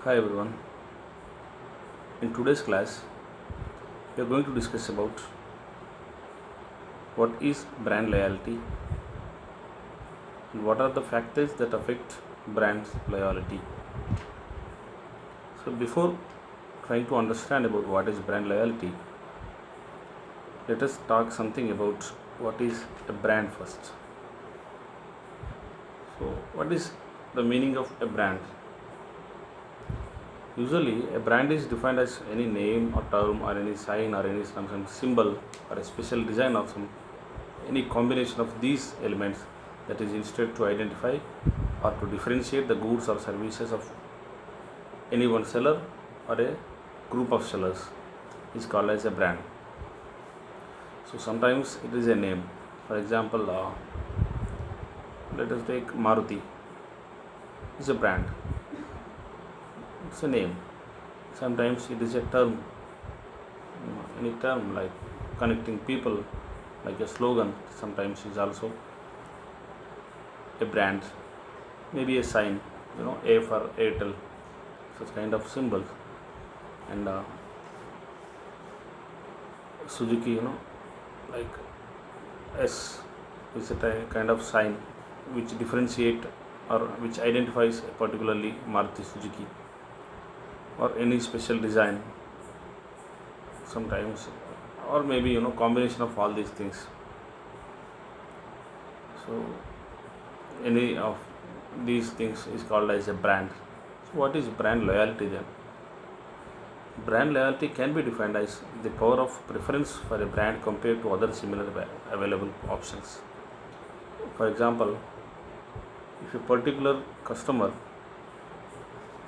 Hi everyone. In today's class, we are going to discuss about what is brand loyalty and what are the factors that affect brand loyalty. So before trying to understand about what is brand loyalty, let us talk something about what is a brand first. So what is the meaning of a brand? Usually, a brand is defined as any name or term or any sign or any some symbol or a special design of any combination of these elements that is instead to identify or to differentiate the goods or services of any one seller or a group of sellers is called as a brand. So sometimes it is a name. For example, let us take Maruti. It's a brand. It's a name. Sometimes it is a term, any term like connecting people, like a slogan. Sometimes is also a brand, maybe a sign, A for Airtel, such kind of symbols, and Suzuki, like S is a kind of sign which differentiate or which identifies particularly Maruti Suzuki, or any special design sometimes, or maybe combination of all these things. So any of these things is called as a brand. So what is brand loyalty then? Brand loyalty can be defined as the power of preference for a brand compared to other similar available options. For example, if a particular customer,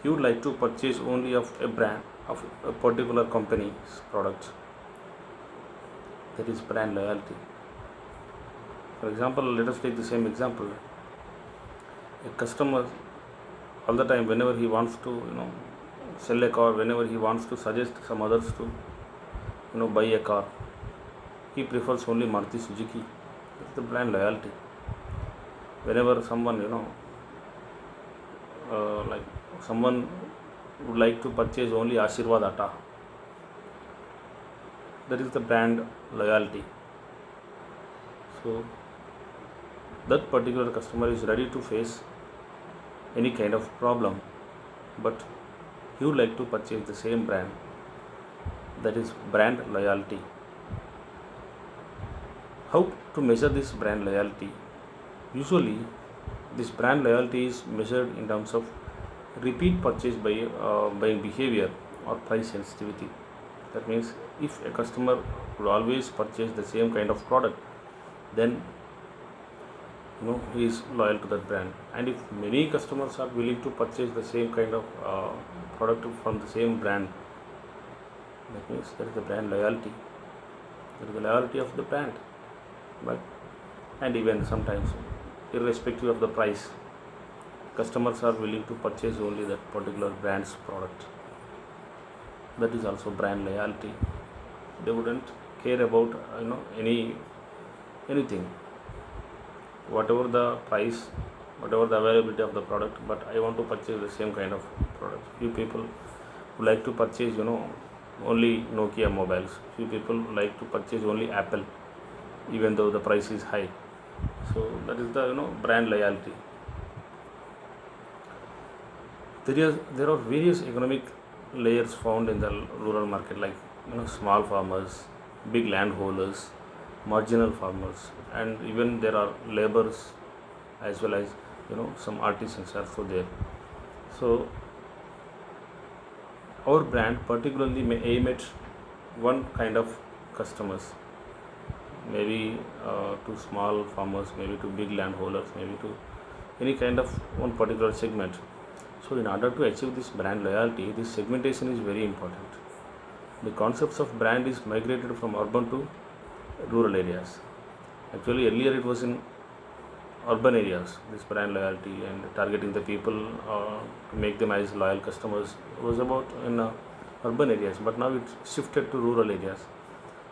he would like to purchase only of a brand of a particular company's product, that is brand loyalty. For example, let us take the same example. A customer, all the time, whenever he wants to sell a car, whenever he wants to suggest some others to buy a car, he prefers only Maruti Suzuki. That's the brand loyalty. Whenever someone like someone would like to purchase only Ashirwad Atta, that is the brand loyalty. So that particular customer is ready to face any kind of problem, but he would like to purchase the same brand. That is brand loyalty. How to measure this brand loyalty? Usually, this brand loyalty is measured in terms of repeat purchase by behavior or price sensitivity. That means if a customer would always purchase the same kind of product, then he is loyal to that brand. And if many customers are willing to purchase the same kind of product from the same brand, that means there is the brand loyalty. There is the loyalty of the brand. But and even sometimes, irrespective of the price, customers are willing to purchase only that particular brand's product. That is also brand loyalty. They wouldn't care about anything, whatever the price, whatever the availability of the product, but I want to purchase the same kind of product. Few people who like to purchase only Nokia mobiles. Few people like to purchase only Apple, even though the price is high. So that is the brand loyalty. There are various economic layers found in the rural market, like small farmers, big landholders, marginal farmers, and even there are laborers as well as some artisans are also there. So our brand particularly may aim at one kind of customers, maybe to small farmers, maybe to big landholders, maybe to any kind of one particular segment. So in order to achieve this brand loyalty, this segmentation is very important. The concepts of brand is migrated from urban to rural areas. Actually, earlier it was in urban areas, this brand loyalty and targeting the people to make them as loyal customers was about in urban areas, but now it's shifted to rural areas.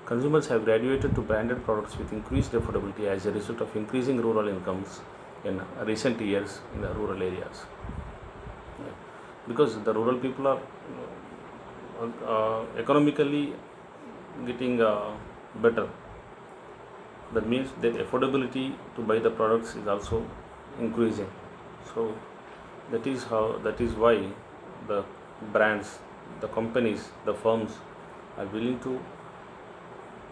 Consumers have graduated to branded products with increased affordability as a result of increasing rural incomes in recent years in the rural areas. because the rural people are economically getting better. That means that affordability to buy the products is also increasing. So that is why the brands, the companies, the firms are willing to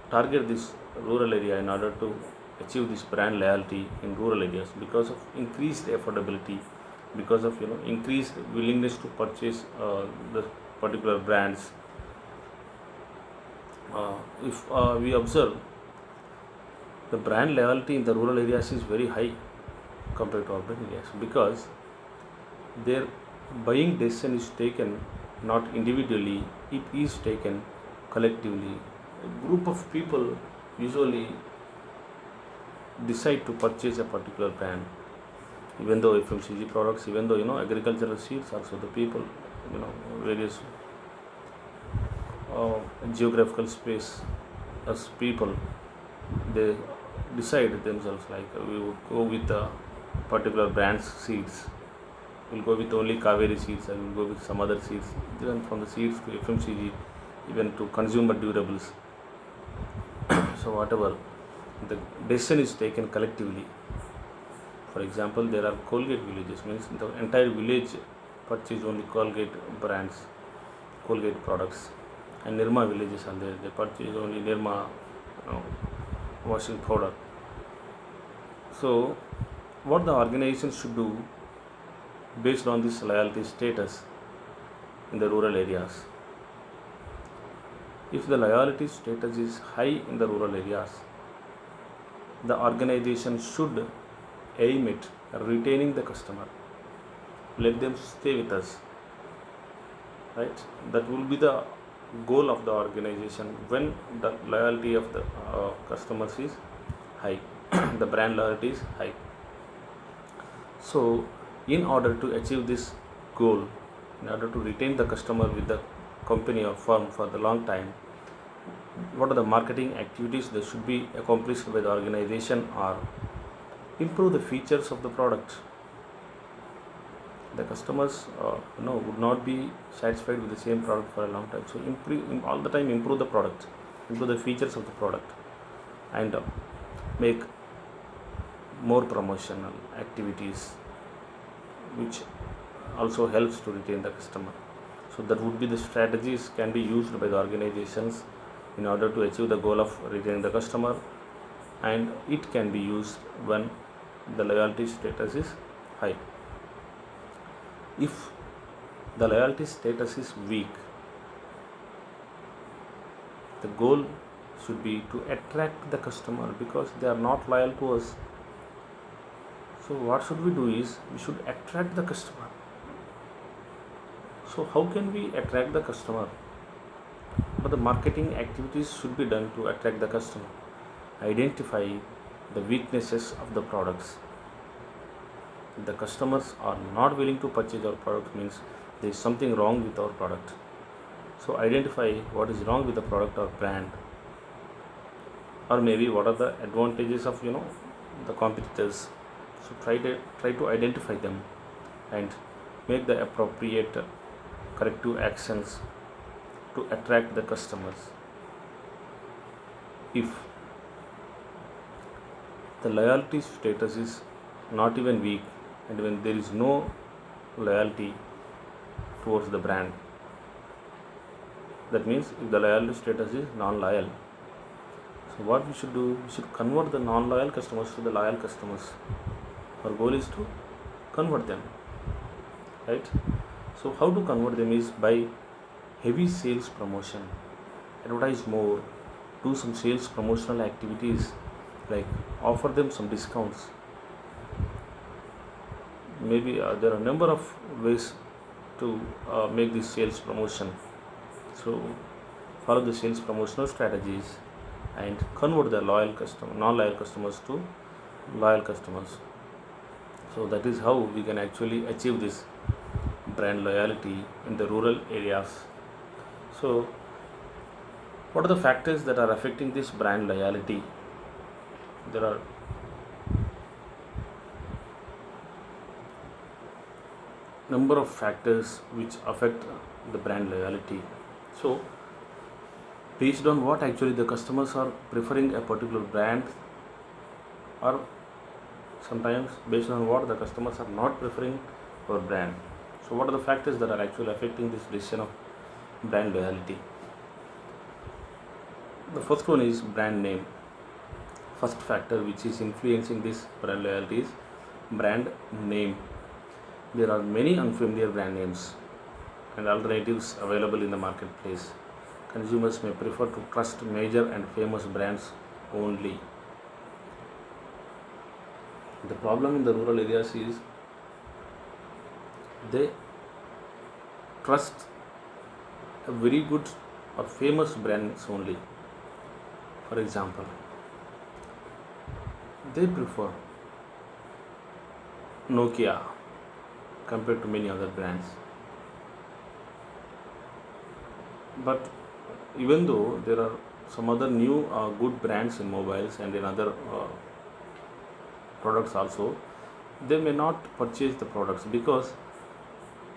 target this rural area in order to achieve this brand loyalty in rural areas, because of increased affordability, because of increased willingness to purchase the particular brands. If we observe, the brand loyalty in the rural areas is very high compared to urban areas, because their buying decision is taken not individually, it is taken collectively. A group of people usually decide to purchase a particular brand, even though FMCG products, even though agricultural seeds, also the people, various geographical space as people, they decide themselves like we would go with a particular brand's seeds, we'll go with only Kaveri seeds, and we'll go with some other seeds, even from the seeds to FMCG, even to consumer durables. So whatever, the decision is taken collectively. For example, there are Colgate villages, means the entire village purchase only Colgate brands, Colgate products, and Nirma villages are there, they purchase only Nirma washing powder. So what the organization should do based on this loyalty status in the rural areas, if the loyalty status is high in the rural areas, the organization should aim at retaining the customer, let them stay with us, right? That will be the goal of the organization when the loyalty of the customers is high, the brand loyalty is high. So in order to achieve this goal, in order to retain the customer with the company or firm for the long time, what are the marketing activities that should be accomplished by the organization? Are improve the features of the product. The customers would not be satisfied with the same product for a long time, so all the time improve the product, improve the features of the product, and make more promotional activities, which also helps to retain the customer. So that would be the strategies can be used by the organizations in order to achieve the goal of retaining the customer, and it can be used when the loyalty status is high. If the loyalty status is weak, the goal should be to attract the customer, because they are not loyal to us. So what should we do is, we should attract the customer. So how can we attract the customer? But the marketing activities should be done to attract the customer. Identify the weaknesses of the products. If the customers are not willing to purchase our product, means there is something wrong with our product. So identify what is wrong with the product or brand, or maybe what are the advantages of the competitors. So try to identify them and make the appropriate corrective actions to attract the customers. If the loyalty status is not even weak, and when there is no loyalty towards the brand, that means if the loyalty status is non-loyal, so what we should do, we should convert the non-loyal customers to the loyal customers. Our goal is to convert them, right? So how to convert them is by heavy sales promotion, advertise more, do some sales promotional activities, like offer them some discounts. Maybe there are a number of ways to make this sales promotion. So follow the sales promotional strategies and convert the non-loyal customers to loyal customers. So that is how we can actually achieve this brand loyalty in the rural areas. So what are the factors that are affecting this brand loyalty? There are number of factors which affect the brand loyalty. So based on what actually the customers are preferring a particular brand, or sometimes based on what the customers are not preferring our brand. So what are the factors that are actually affecting this decision of brand loyalty? The first one is brand name. First factor which is influencing this brand loyalty is brand name. There are many unfamiliar brand names and alternatives available in the marketplace. Consumers may prefer to trust major and famous brands only. The problem in the rural areas is they trust a very good or famous brands only. For example, they prefer Nokia compared to many other brands. But even though there are some other new good brands in mobiles and in other products also, they may not purchase the products because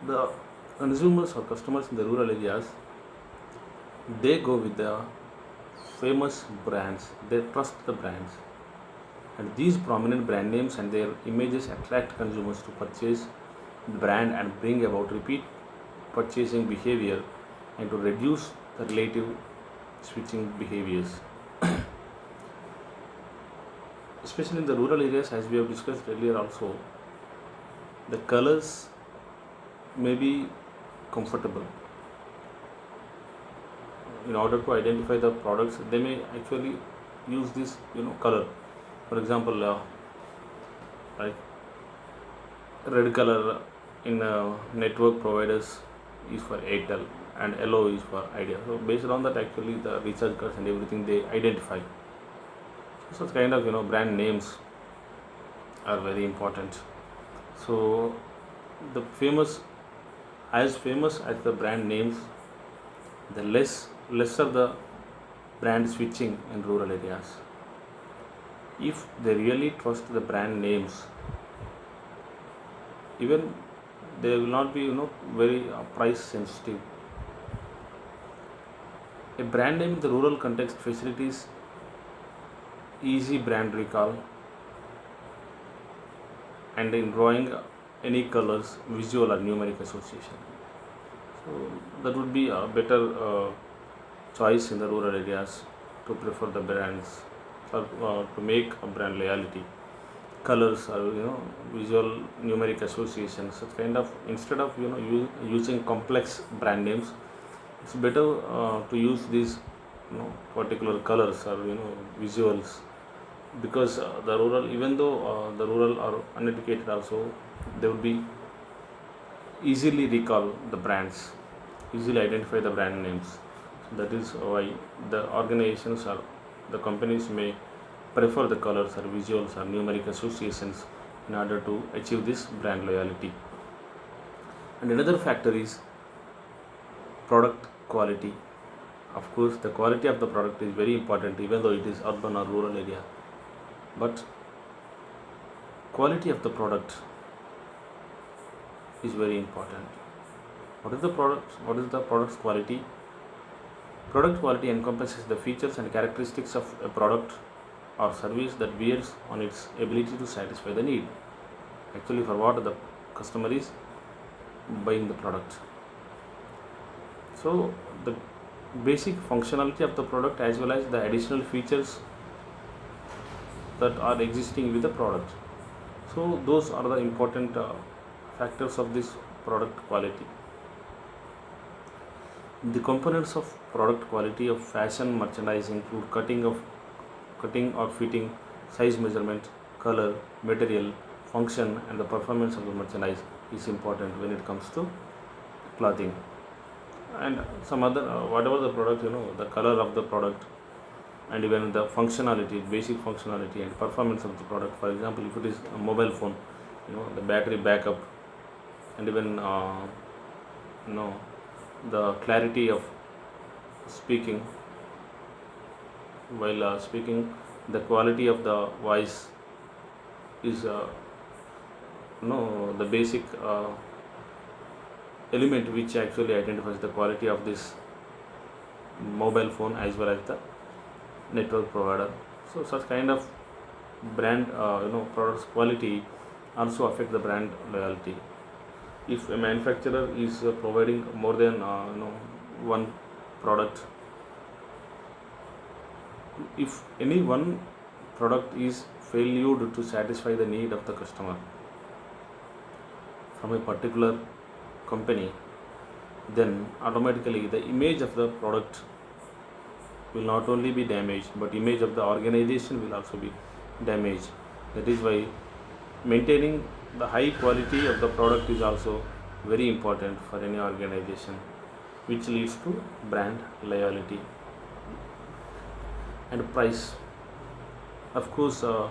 the consumers or customers in the rural areas, they go with the famous brands, they trust the brands, and these prominent brand names and their images attract consumers to purchase the brand and bring about repeat purchasing behavior and to reduce the relative switching behaviors. Especially in the rural areas, as we have discussed earlier also, the colors may be comfortable. In order to identify the products, they may actually use this color. For example, like red color in network providers is for Airtel and yellow is for Idea. So based on that, actually the recharge cards and everything they identify. So such kind of brand names are very important. So the famous as the brand names, the lesser the brand switching in rural areas. If they really trust the brand names, even they will not be very price sensitive. A brand name in the rural context facilities easy brand recall and in drawing any colors, visual or numeric association. So that would be a better choice in the rural areas to prefer the brands or to make a brand loyalty. Colors or visual numeric associations, such kind of, instead of using complex brand names, it's better to use these particular colors or visuals, because the rural, even though the rural are uneducated also, they would be easily recall the brands, easily identify the brand names. So that is why the organizations or the companies may prefer the colors or visuals or numeric associations in order to achieve this brand loyalty. And another factor is product quality. Of course, the quality of the product is very important, even though it is urban or rural area. But quality of the product is very important. What is the product? What is the product's quality? Product quality encompasses the features and characteristics of a product or service that bears on its ability to satisfy the need. Actually, for what the customer is buying the product. So the basic functionality of the product as well as the additional features that are existing with the product. So those are the important factors of this product quality. The components of product quality of fashion merchandise include cutting or fitting, size measurement, color, material, function, and the performance of the merchandise is important when it comes to clothing. And some other whatever the product, the color of the product and even the functionality, basic functionality and performance of the product. For example, if it is a mobile phone, the battery backup and even the clarity of speaking while speaking, the quality of the voice is the basic element which actually identifies the quality of this mobile phone as well as the network provider. So such kind of brand products quality also affect the brand loyalty. If a manufacturer is providing more than one product, if any one product is failed to satisfy the need of the customer from a particular company, then automatically the image of the product will not only be damaged, but image of the organization will also be damaged. That is why maintaining the high quality of the product is also very important for any organization, which leads to brand loyalty. And price, of course, the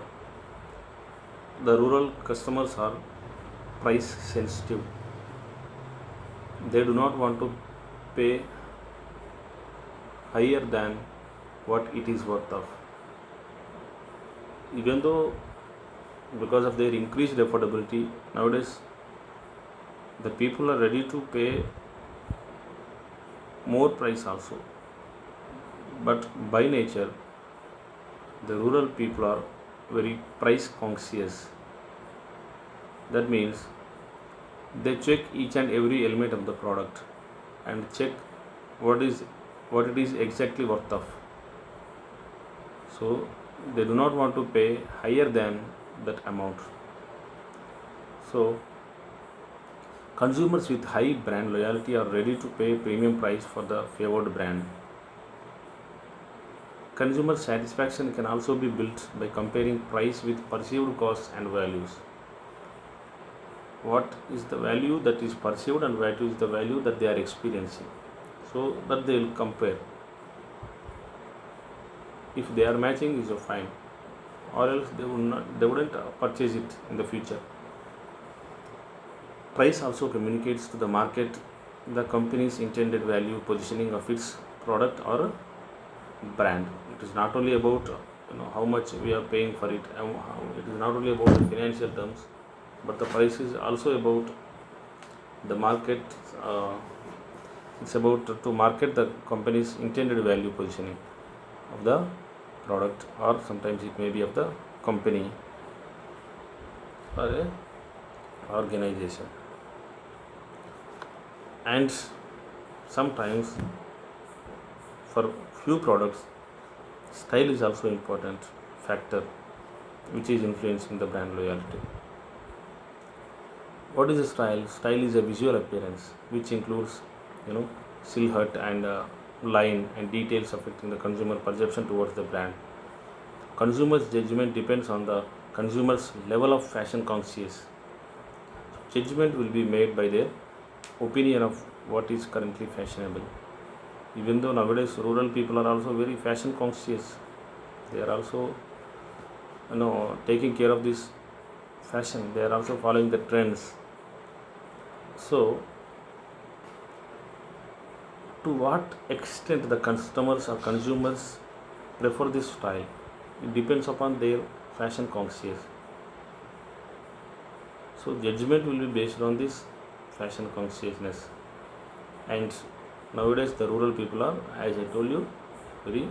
rural customers are price sensitive. They do not want to pay higher than what it is worth of, even though because of their increased affordability nowadays the people are ready to pay more price also. But by nature the rural people are very price conscious. That means they check each and every element of the product and check what it is exactly worth of. So they do not want to pay higher than that amount. So consumers with high brand loyalty are ready to pay premium price for the favored brand. Consumer satisfaction can also be built by comparing price with perceived costs and values. What is the value that is perceived and what is the value that they are experiencing, so that they will compare. If they are matching is fine, or else they wouldn't purchase it in the future. Price also communicates to the market the company's intended value positioning of its product or brand. It is not only about how much we are paying for it, and it is not only about the financial terms, but the price is also about the market. It's about to market the company's intended value positioning of the product, or sometimes it may be of the company or a organization. And sometimes for few products style is also important factor which is influencing the brand loyalty. What is a style? Style is a visual appearance which includes silhouette and line and details affecting the consumer perception towards the brand. Consumer's judgment depends on the consumer's level of fashion conscious. Judgment will be made by their opinion of what is currently fashionable. Even though nowadays rural people are also very fashion conscious, they are also taking care of this fashion, they are also following the trends. So to what extent the customers or consumers prefer this style, it depends upon their fashion conscious. So judgment will be based on this fashion consciousness. And nowadays the rural people are, as I told you, very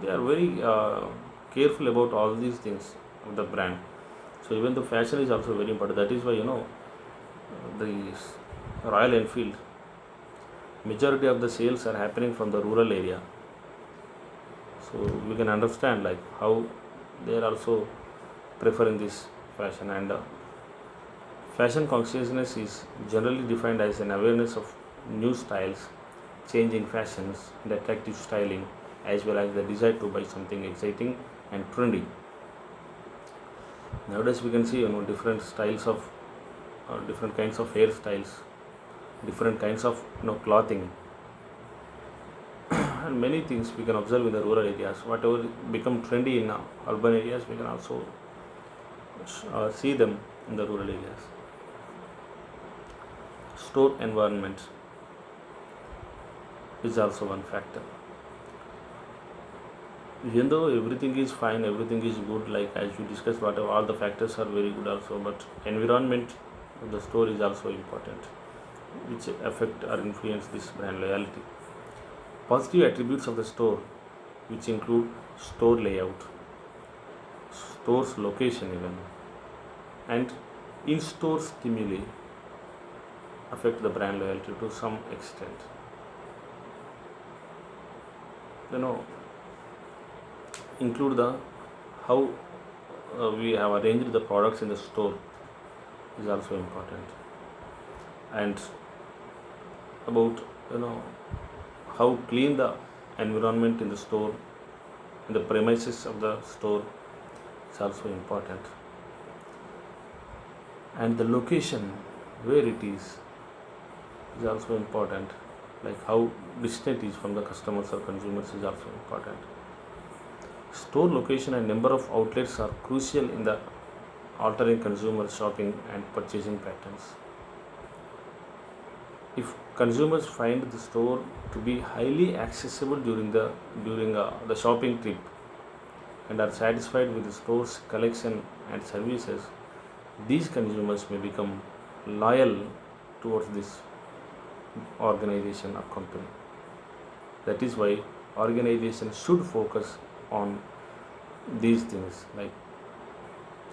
they are very careful about all these things of the brand. So even the fashion is also very important. That is why the Royal Enfield, majority of the sales are happening from the rural area. So we can understand like how they are also preferring this fashion. And fashion consciousness is generally defined as an awareness of new styles, changing fashions and attractive styling, as well as the desire to buy something exciting and trendy. Nowadays we can see different styles of different kinds of hairstyles, different kinds of clothing, and many things we can observe in the rural areas. Whatever become trendy in urban areas, we can also see them in the rural areas. Store environment is also one factor. Even though everything is fine, everything is good, like as we discussed, whatever all the factors are very good also, but environment of the store is also important. which affect or influence this brand loyalty. Positive attributes of the store, which include store layout, store's location even, and in-store stimuli affect the brand loyalty to some extent. You know, include the how we have arranged the products in the store is also important, and about how clean the environment in the store, in the premises of the store is also important, and the location where it is also important, like how distant it is from the customers or consumers is also important. Store location and number of outlets are crucial in the altering consumer shopping and purchasing patterns. If consumers find the store to be highly accessible during the shopping trip and are satisfied with the store's collection and services, these consumers may become loyal towards this organization or company. That is why organizations should focus on these things, like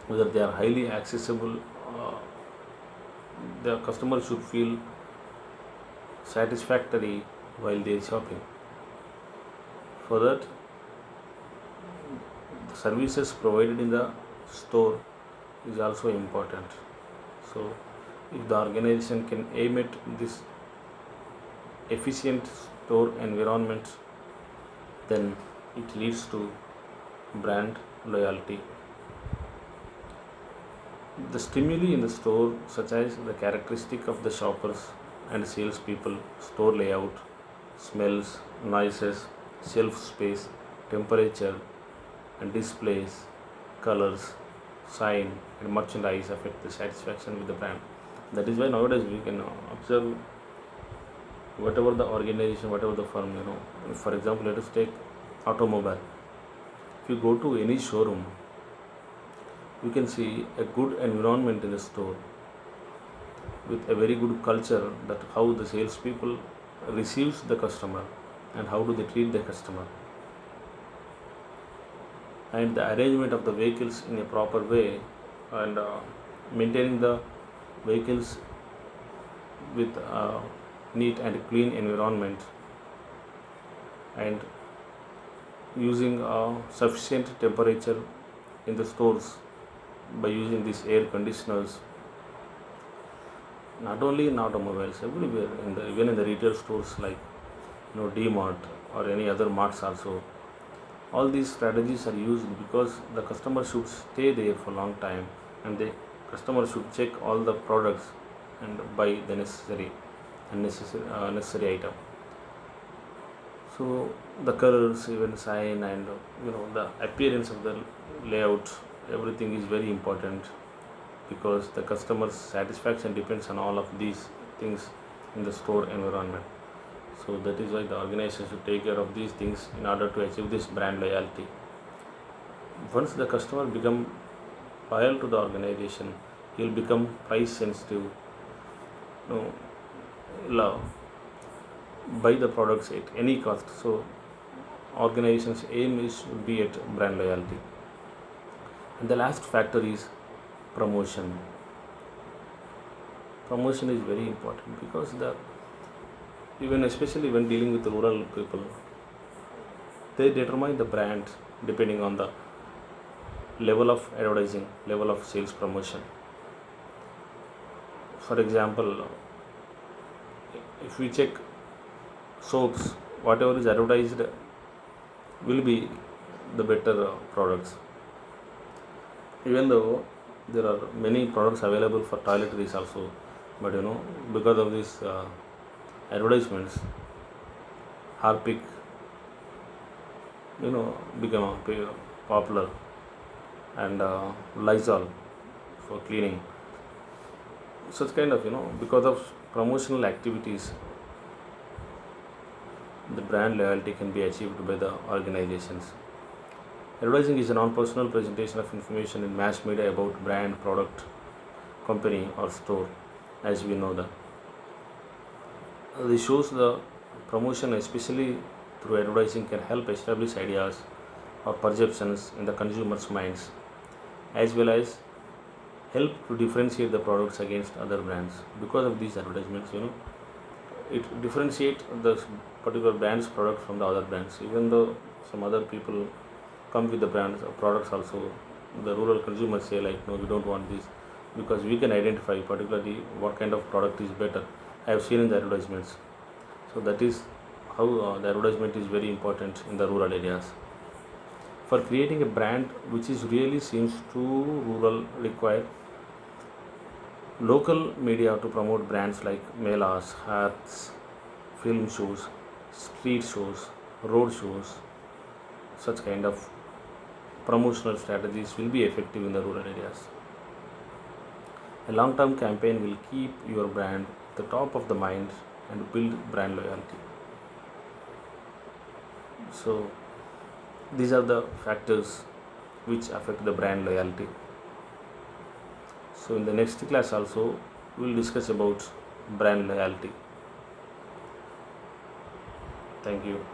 whether they are highly accessible, uh, the customer should feel satisfactory while they are shopping. For that, the services provided in the store is also important. So if the organization can aim at this efficient store environment, then it leads to brand loyalty. The stimuli in the store, such as the characteristic of the shoppers and salespeople, store layout, smells, noises, shelf space, temperature, and displays, colors, sign, and merchandise affect the satisfaction with the brand. That is why nowadays we can observe whatever the organization, whatever the firm, for example, let us take automobile. If you go to any showroom, you can see a good environment in the store with a very good culture, that how the salespeople receives the customer and how do they treat the customer, and the arrangement of the vehicles in a proper way, and maintaining the vehicles with neat and clean environment, and using sufficient temperature in the stores by using these air conditioners, not only in automobiles, everywhere, even in the retail stores like D-Mart or any other marts also. All these strategies are used because the customer should stay there for a long time, and the customer should check all the products and buy the necessary item. So the colors, even sign, and the appearance of the layout, everything is very important, because the customer's satisfaction depends on all of these things in the store environment. So that is why the organization should take care of these things in order to achieve this brand loyalty. Once the customer become loyal to the organization, he will become price sensitive, love buy the products at any cost. So organization's aim is should be at brand loyalty. And the last factor is promotion. Promotion is very important, because even especially when dealing with rural people, they determine the brand depending on the level of advertising, level of sales promotion. For example, if we check soaps, whatever is advertised will be the better products, even though there are many products available for toiletries also, but because of these advertisements, Harpic become popular, and Lysol for cleaning. Such kind of because of promotional activities, the brand loyalty can be achieved by the organizations. Advertising is a non-personal presentation of information in mass media about brand, product, company, or store, as we know that. This shows the promotion, especially through advertising, can help establish ideas or perceptions in the consumer's minds, as well as help to differentiate the products against other brands. Because of these advertisements, it differentiate the particular brand's product from the other brands. Even though some other people come with the brands or products also, the rural consumers say like, no, we don't want this, because we can identify particularly what kind of product is better. I have seen in the advertisements. So that is how the advertisement is very important in the rural areas. For creating a brand which is really seems too rural, require local media to promote brands like melas, hats, film shows, street shows, road shows. Such kind of promotional strategies will be effective in the rural areas. A long term campaign will keep your brand at the top of the mind and build brand loyalty. So, these are the factors which affect the brand loyalty. So, in the next class, also, we will discuss about brand loyalty. Thank you.